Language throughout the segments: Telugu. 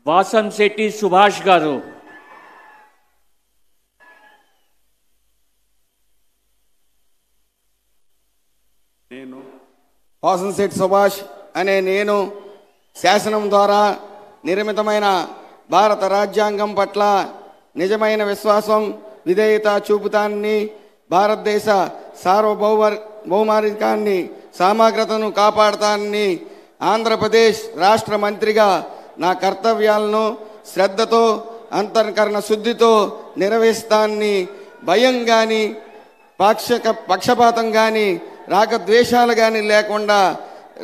వాసంశెట్టి సుభాష్ గారు. వాసంశెట్టి సుభాష్ అనే నేను శాసనం ద్వారా నిర్మితమైన భారత రాజ్యాంగం పట్ల నిజమైన విశ్వాసం విధేయత చూపుతానని, భారతదేశ సార్వభౌమాధికాన్ని సమగ్రతను కాపాడుతానని, ఆంధ్రప్రదేశ్ రాష్ట్ర మంత్రిగా నా కర్తవ్యాలను శ్రద్ధతో అంతఃకరణ శుద్ధితో నిర్వహిస్తానని, భయం కానీ పక్షపాతం కానీ రాగద్వేషాలు కానీ లేకుండా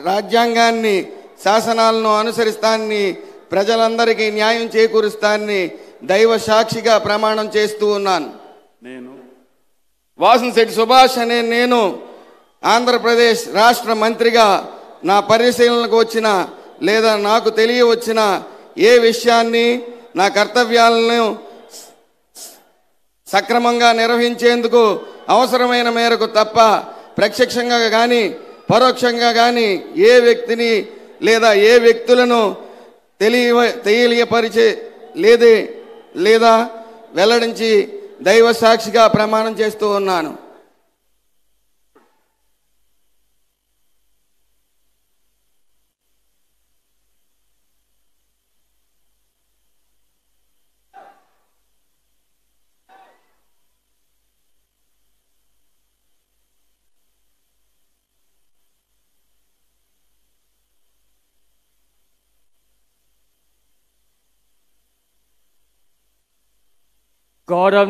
రాజ్యాంగాన్ని శాసనాలను అనుసరిస్తానని, ప్రజలందరికీ న్యాయం చేకూరుస్తానని దైవ సాక్షిగా ప్రమాణం చేస్తూ ఉన్నాను. వాసంశెట్టి సుభాష్ అనే నేను ఆంధ్రప్రదేశ్ రాష్ట్ర మంత్రిగా నా పరిశీలనకు వచ్చిన లేదా నాకు తెలియవచ్చిన ఏ విషయాన్ని నా కర్తవ్యాలను సక్రమంగా నిర్వహించేందుకు అవసరమైన మేరకు తప్ప ప్రత్యక్షంగా కానీ పరోక్షంగా కానీ ఏ వ్యక్తిని లేదా ఏ వ్యక్తులను తెలియపరిచే లేదా వెల్లడించి దైవ సాక్షిగా ప్రమాణం చేస్తూ ఉన్నాను. गौरव